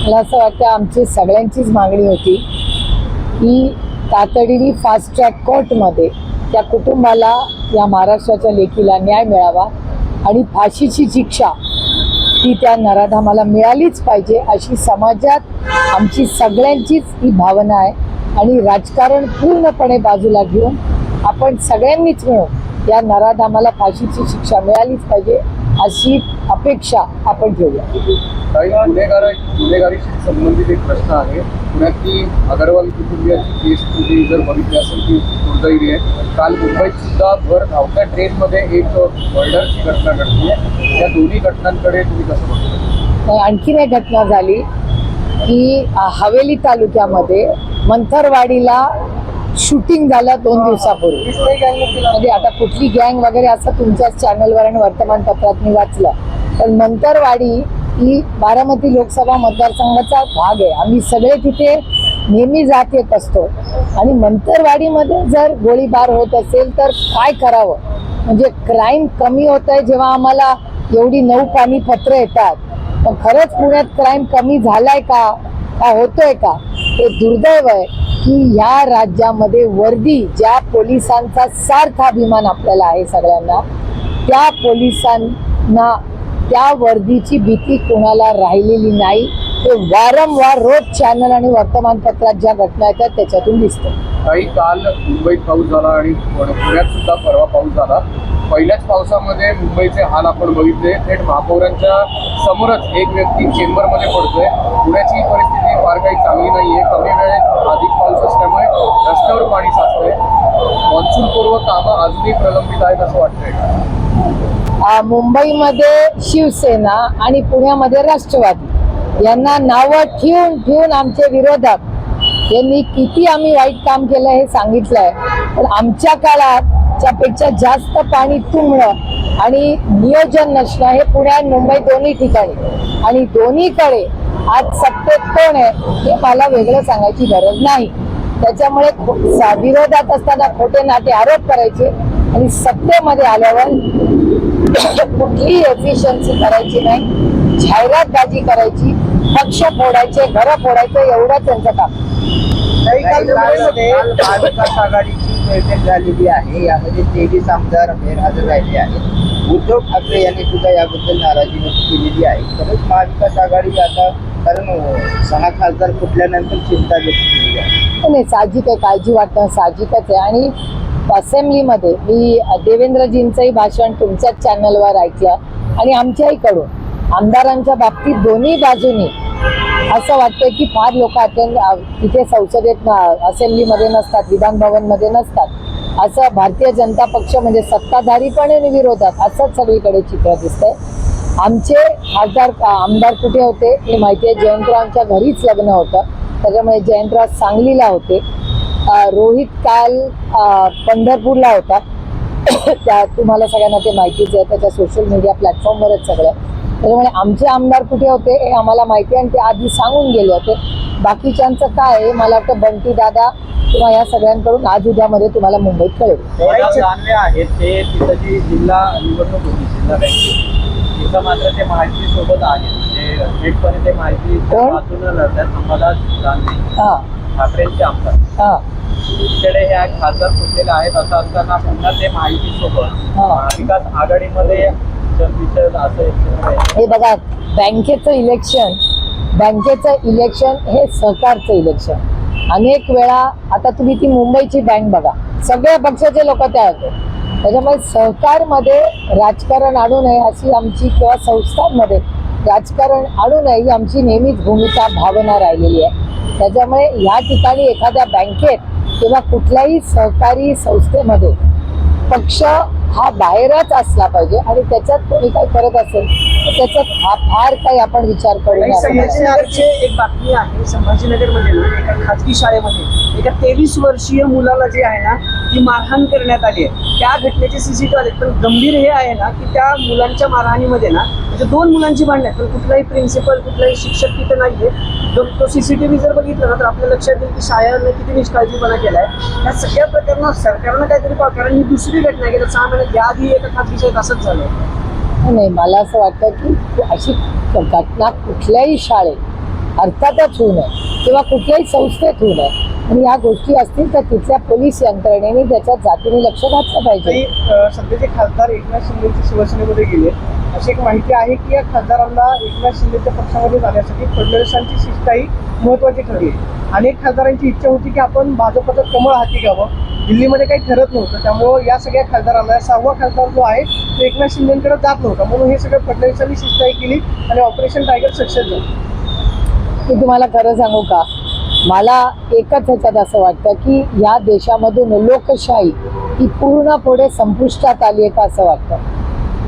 मला असं वाटतं आमची सगळ्यांचीच मागणी होती की तातडीने फास्ट ट्रॅक कोर्टमध्ये त्या कुटुंबाला, या महाराष्ट्राच्या लेकीला न्याय मिळावा आणि फाशीची शिक्षा ती त्या नराधामाला मिळालीच पाहिजे, अशी समाजात आमची सगळ्यांचीच ही भावना आहे. आणि राजकारण पूर्णपणे बाजूला घेऊन आपण सगळ्यांनीच मिळून या नराधामाला फाशीची शिक्षा मिळालीच पाहिजे अशी अपेक्षा आपण ठेवूया. गुन्हेगारीशी संबंधित एक प्रश्न आहे. पुण्यातली अगरवाल कुटुंबियाची केस तुम्ही जर बघितली असेल ती दुर्दैवी आहे. काल मुंबईत सुद्धा भर धावत्या ट्रेनमध्ये एक मर्डरची घटना घडली आहे. या दोन्ही घटनांकडे तुम्ही कसं बघता? आणखीन एक घटना झाली की हवेली तालुक्यामध्ये मंथरवाडीला शूटिंग झालं 2 दिवसापूर्वी. म्हणजे आता कुठली गँग वगैरे असं तुमच्याच चॅनलवर आणि वर्तमानपत्रात मी वाचलं. पण मंथरवाडी ही बारामती लोकसभा मतदारसंघाचा भाग आहे. आम्ही सगळे तिथे नेहमी जात येत असतो आणि मंथरवाडीमध्ये जर गोळीबार होत असेल तर काय करावं? म्हणजे क्राईम कमी होत आहे जेव्हा आम्हाला एवढी 9 पाणी पत्र येतात, पण खरंच पुण्यात क्राईम कमी झालाय का होतोय का? हे दुर्दैव आहे की ह्या राज्यामध्ये वर्दी, ज्या पोलिसांचा सार्थ अभिमान आपल्याला आहे सगळ्यांना, त्या पोलिसांना त्या वर्दीची भीती कोणाला राहिलेली नाही. ते वारंवार रोज चॅनल आणि वर्तमानपत्रात ज्या घटना येतात त्याच्यातून दिसतं. काही काल मुंबईत पाऊस झाला आणि पुण्यात सुद्धा परवा पाऊस झाला. पहिल्याच पावसामध्ये मुंबईचे हाल आपण बघितले. थेट महापौरांच्या समोरच एक व्यक्ती चेंबरमध्ये पडतोय. पुण्याची परिस्थिती फार काही चांगली नाहीये. कमी वेळेत अधिक पाऊस असल्यामुळे रस्त्यावर पाणी साचतंय. मॉन्सून पूर्व कामं अजूनही प्रलंबित आहेत असं वाटतंय. मुंबईमध्ये शिवसेना आणि पुण्यामध्ये राष्ट्रवादी यांना नावं ठेवून आमचे विरोधक यांनी किती आम्ही वाईट काम केलं हे सांगितलंय. पण आमच्या काळात पेक्षा जास्त पाणी तुंबणं आणि नियोजन नसणं हे पुण्यात मुंबई दोन्ही ठिकाणी आणि दोन्हीकडे आज सत्तेत कोण आहे हे मला वेगळं सांगायची गरज नाही. त्याच्यामुळे विरोधात असताना खोटे नाटे आरोप करायचे आणि सत्तेमध्ये आल्यावर कुठलीही एफिशियन्सी करायची नाही, जाहिरातबाजी करायची, पक्ष फोडायचे, घरं फोडायचे, एवढंच त्यांचं काम. महाविकास आघाडीची बैठक झालेली आहे. यामध्ये 23 आमदार गैरहजर राहिले आहेत. उद्धव ठाकरे यांनी सुद्धा याबद्दल नाराजी व्यक्त केलेली आहे. खरंच महाविकास आघाडी आता, कारण 6 खासदार फुटल्यानंतर चिंता व्यक्त केली आहे. नाही, साहजिक आहे, काळजी वाटणं साहजिकच आहे. आणि असेंब्लीमध्ये मी देवेंद्रजींचंही भाषण तुमच्याच चॅनलवर ऐकलं आणि आमच्याहीकडून आमदारांच्या बाबतीत दोन्ही बाजूनी असं वाटतं की फार लोक तिथे संसदेत असेंब्लीमध्ये नसतात, विधान भवनमध्ये नसतात. असं भारतीय जनता पक्ष म्हणजे सत्ताधारी पण आणि विरोधात असंच सगळीकडे चित्र दिसतंय. आमचे आमदार कुठे होते हे माहिती आहे. जयंतरावांच्या घरीच लग्न होतं, त्याच्यामुळे जयंतराव सांगलीला होते. रोहित काल पंढरपूरला होता. त्या तुम्हाला सगळ्यांना ते माहितीच आहे, त्याच्या सोशल मीडिया प्लॅटफॉर्मवरच सगळं. त्याच्यामुळे आमचे आमदार कुठे होते हे आम्हाला माहिती आहे आणि ते आधी सांगून गेले होते. बाकीच्यांचं काय आहे मला वाटतं बंटी दादा किंवा या सगळ्यांकडून आज उद्यामध्ये तुम्हाला मुंबईत कळेल. आणले आहेत ते तिथं जी जिल्हा निवडणूक होती, जिल्हा बँकेची, तिथं मात्र ते माहिती सोबत आहेत. म्हणजे थेटपणे ते माहिती वाचून लढतात. अंबादास दानवे ठाकरेंचे आमदार तिकडे हे खासदार फुटलेले आहेत. असं असताना पुन्हा ते माहिती सोबत महाविकास आघाडीमध्ये हे बघा, बँकेचं इलेक्शन हे सहकारचं इलेक्शन. अनेक वेळा आता तुम्ही ती मुंबईची बँक बघा, सगळ्या पक्षाचे लोक त्या होते. त्याच्यामुळे सहकारमध्ये राजकारण आणू नये अशी आमची, किंवा संस्थांमध्ये राजकारण आणू नये ही आमची नेहमीच भूमिका, भावना राहिलेली आहे. त्याच्यामुळे ह्या ठिकाणी एखाद्या बँकेत किंवा कुठल्याही सहकारी संस्थेमध्ये पक्ष हा बाहेरच असला पाहिजे आणि त्याच्यात कोणी काय करत असेल त्याच्यात हा फार काही आपण विचार करू. संभाजीनगरची एक बातमी आहे. संभाजीनगरमध्ये ना एका खाजगी शाळेमध्ये एका 23 वर्षीय मुलाला जे आहे ना ती मारहाण करण्यात आली आहे. त्या घटनेचे सीसीटीव्ही आले. पण गंभीर हे आहे ना की त्या मुलांच्या मारहाणीमध्ये ना म्हणजे 2 मुलांची भांडण आहेत, पण कुठलाही प्रिन्सिपल, कुठलाही शिक्षक तिथे नाहीये. तो सीसीटीव्ही जर बघितला ना तर आपल्या लक्षात येईल की शाळेने किती निष्काळजीपणा केलाय. या सगळ्या प्रकरणात सरकारनं काहीतरी पाहावं, कारण ही दुसरी घटना आहे की 6 महिन्यात याआधी एका खाजगी शाळेत असंच झालं. नाही, मला असं वाटतं की अशी घटना कुठल्याही शाळेत अर्थातच होऊ नये किंवा कुठल्याही संस्थेत होऊ नये. आणि या गोष्टी असतील तर तिथल्या पोलीस यंत्रणेने त्याच्यात जातीने लक्ष घातलं पाहिजे. काही सध्याचे खासदार एकनाथ शिंदेचे शिवसेनेमध्ये गेले, अशी एक माहिती आहे की या खासदारांना एकनाथ शिंदेच्या पक्षामध्ये जाण्यासाठी फडणवीसांची शिष्टाई महत्वाची ठरली. अनेक खासदारांची इच्छा होती की आपण भाजपचं कमळ हाती घ्यावं. दिल्लीमध्ये काही ठरत नव्हतं, त्यामुळं या सगळ्या खासदारांना 6वा खासदार जो आहे तो एकनाथ शिंदेकडे जात नव्हता, म्हणून हे सगळं फडणवीसांनी शिष्टाई केली आणि ऑपरेशन टायगर सक्सेस झालं. मी तुम्हाला खरं सांगू का, मला एकच ह्याच्यात असं वाटतं की या देशामधून लोकशाही ही पूर्णपणे संपुष्टात आली आहे का असं वाटतं.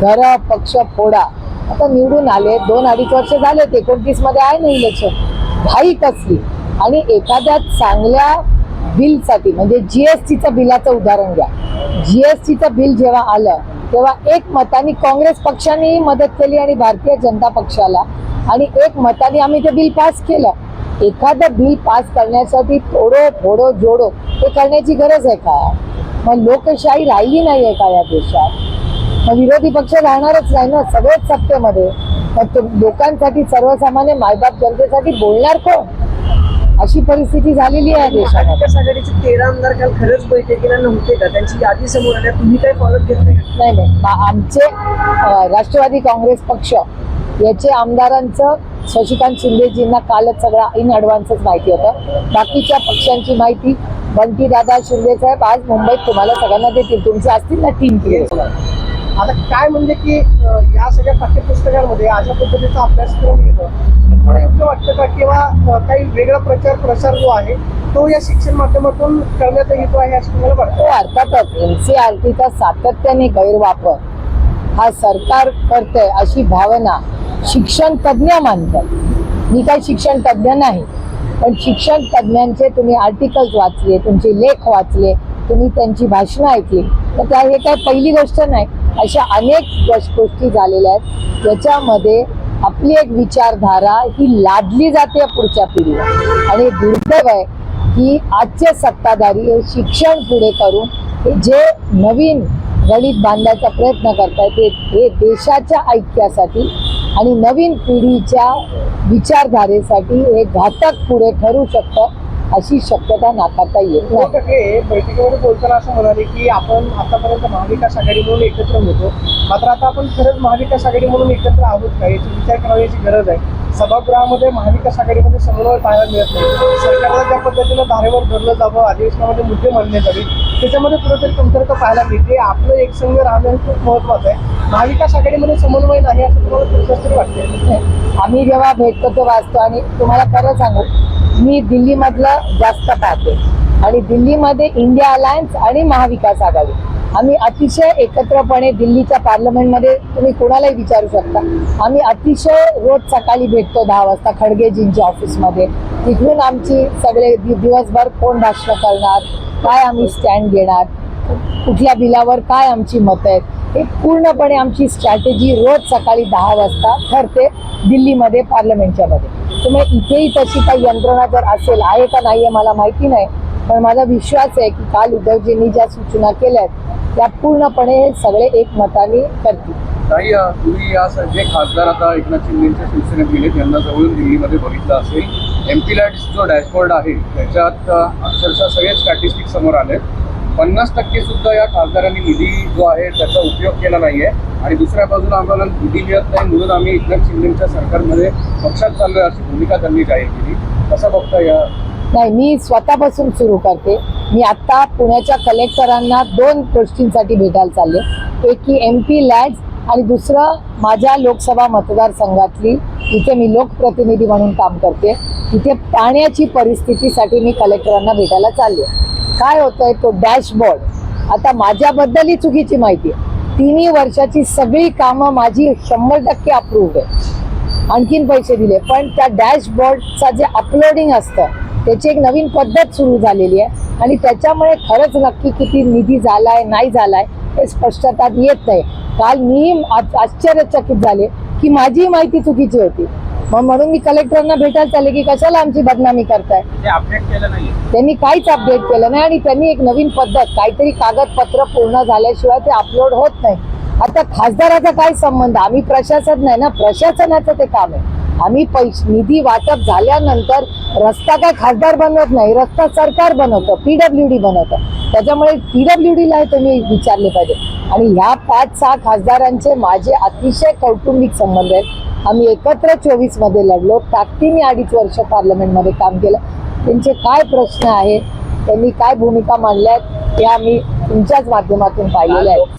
घर पक्ष फोडा, आता निवडून आले 2-2.5 वर्ष झाले, 29 मध्ये आहे ना इलेक्शन, घाई कसली. आणि एखाद्या चांगल्या बिलसाठी म्हणजे जीएसटीचं बिलाचं उदाहरण घ्या. जीएसटीचं बिल जेव्हा आलं तेव्हा एक मताने काँग्रेस पक्षानेही मदत केली आणि भारतीय जनता पक्षाला, आणि एक मताने आम्ही ते बिल पास केलं. एखादं बिल पास करण्यासाठी थोडं जोडो हे करण्याची गरज आहे का? मग लोकशाही राहिली नाही आहे का या देशात? मग विरोधी पक्ष राहणारच नाही ना, सगळेच सत्तेमध्ये. मग लोकांसाठी, सर्वसामान्य मायबाप जनतेसाठी बोलणार कोण? अशी परिस्थिती झालेली आहे देशात. महाविकास आघाडीचे 13 आमदार काल खरंच बैठकीला नव्हते का? त्यांची यादी समोर आल्या, तुम्ही काय फॉलो घेतले? नाही, आमचे राष्ट्रवादी काँग्रेस पक्ष याचे आमदारांचं शशिकांत शिंदेजींना कालच सगळं इन ॲडव्हान्सच माहिती होतं. बाकीच्या पक्षांची माहिती बंटी दादा शिंदे साहेब आज मुंबईत तुम्हाला सगळ्यांना देतील. तुमचे असतील ना टीम केले. आता काय म्हणजे की या सगळ्या पाठ्यपुस्तकांमध्ये अशा पद्धतीचा अभ्यासक्रम येतो, योग्य वाटतं का? किंवा काही वेगळा प्रसार जो आहे तो या शिक्षण माध्यमातून करण्यात येतो आहे असं तुम्हाला वाटतं? हो, अर्थातच NCERTचा सातत्याने गैरवापर हा सरकार करतंय अशी भावना शिक्षण तज्ज्ञ मानतात. मी काही शिक्षण तज्ज्ञ नाही, पण शिक्षण तज्ज्ञांचे तुम्ही आर्टिकल्स वाचले, तुमचे लेख वाचले, तुम्ही त्यांची भाषणं ऐकली तर हे काय पहिली गोष्ट नाही. अशा अनेक गोष्टी झालेल्या आहेत ज्याच्यामध्ये आपली एक विचारधारा ही लादली जाते पुढच्या पिढीला. आणि दुर्दैव आहे की आजचे सत्ताधारी हे शिक्षण पुढे करून हे जे नवीन गणित बांधण्याचा प्रयत्न करतायत हे देशाच्या ऐक्यासाठी आणि नवीन पिढीच्या विचारधारेसाठी हे घातक पुढे ठरू शकतं, अशी शक्यता नाकारता येत नाही. बैठकीमध्ये बोलताना असं म्हणाले की आपण आतापर्यंत महाविकास आघाडी म्हणून एकत्र होतो, मात्र आता आपण खरंच महाविकास आघाडी म्हणून एकत्र आहोत का याची विचार करण्याची गरज आहे. सभागृहामध्ये महाविकास आघाडीमध्ये समन्वय पाहायला मिळत नाही. सरकारला ज्या पद्धतीनं धारेवर धरलं जावं, अधिवेशनामध्ये मुद्दे मांडले जावे, त्याच्यामध्ये कुठेतरी कमतरता पाहायला मिळते. आपलं एकसंघ राहणं खूप महत्वाचं आहे. महाविकास आघाडीमध्ये समन्वय नाही असं तुम्हाला कसं वाटते? आम्ही जेव्हा भेटतो तेव्हा असतो. आणि तुम्हाला खरं सांगू, मी दिल्लीमधलं जास्त पाहते आणि दिल्लीमध्ये इंडिया अलायन्स आणि महाविकास आघाडी आम्ही अतिशय एकत्रपणे दिल्लीच्या पार्लमेंटमध्ये तुम्ही कोणालाही विचारू शकता. आम्ही अतिशय रोज सकाळी भेटतो 10 वाजता खडगेजींच्या ऑफिसमध्ये. तिकडून आमची सगळे दिवसभर कोण भाषण करणार, काय आम्ही स्टँड घेणार, कुठल्या बिलावर काय आमची मतं आहेत, हे पूर्णपणे आमची स्ट्रॅटेजी रोज सकाळी 10 वाजता ठरते दिल्लीमध्ये पार्लमेंटच्या मध्ये. त्यामुळे इथेही तशी काही यंत्रणा जर असेल, आहे का नाही आहे मला माहिती नाही, पण माझा विश्वास आहे की काल उद्धवजींनी ज्या सूचना केल्यात त्या पूर्णपणे सगळे एकमताने करतील. ताई, तुम्ही या जे खासदार आता एकनाथ शिंदेच्या शिवसेनेत गेले त्यांना जवळून दिल्लीमध्ये बघितलं असेल, MP लॅड्स जो डॅशबोर्ड आहे त्याच्यात अक्षरशः सगळे स्टॅटिस्टिक्स समोर आले. 50% सुद्धा या खासदारांनी निधी जो आहे त्याचा उपयोग केला नाहीये आणि दुसऱ्या बाजूला आम्हाला निधी मिळत नाही म्हणून आम्ही एकनाथ शिंदेच्या सरकारमध्ये पक्षात चाललोय अशी भूमिका त्यांनी जाहीर केली. कसं बघता या? नाही, मी स्वतःपासून सुरू करते. मी आत्ता पुण्याच्या कलेक्टरांना 2 गोष्टींसाठी भेटायला चालले. एक की MP लॅड्स आणि दुसरं माझ्या लोकसभा मतदारसंघातली, इथे मी लोकप्रतिनिधी म्हणून काम करते, तिथे पाण्याची परिस्थितीसाठी मी कलेक्टरांना भेटायला चालले. काय होतंय तो डॅशबोर्ड, आता माझ्याबद्दल ही चुकीची माहिती आहे. 3 वर्षाची सगळी कामं माझी 100% अप्रूव्ड आहे, आणखीन पैसे दिले, पण त्या डॅशबोर्डचा जे अपलोडिंग असतं त्याची एक नवीन पद्धत सुरू झालेली आहे आणि त्याच्यामुळे खरंच नक्की किती निधी झालाय नाही झालाय हे स्पष्टता येत नाही. काल मी आश्चर्यचकित झाले की माझी माहिती चुकीची होती. मग म्हणून मी कलेक्टरांना भेटायला चालले की कशाला आमची बदनामी करताय. अपडेट केलं नाही, त्यांनी काहीच अपडेट केलं नाही आणि त्यांनी एक नवीन पद्धत, काहीतरी कागदपत्र पूर्ण झाल्याशिवाय ते अपलोड होत नाही. आता खासदाराचा काय संबंध? आम्ही प्रशासन नाही ना, प्रशासनाचं ते काम आहे. आम्ही निधी वाटप झाल्यानंतर रस्ता काय खासदार बनवत नाही, रस्ता सरकार बनवतं, PWD बनवतं. त्याच्यामुळे PWDला तुम्ही विचारले पाहिजे. आणि ह्या 5-6 खासदारांचे माझे अतिशय कौटुंबिक संबंध आहेत. आम्ही एकत्र 24 मध्ये लढलो, ताकदीने 2.5 वर्ष पार्लमेंटमध्ये काम केलं. त्यांचे काय प्रश्न आहेत, त्यांनी काय भूमिका मांडल्या आहेत, ते आम्ही तुमच्याच माध्यमातून पाहिलेल्या आहेत.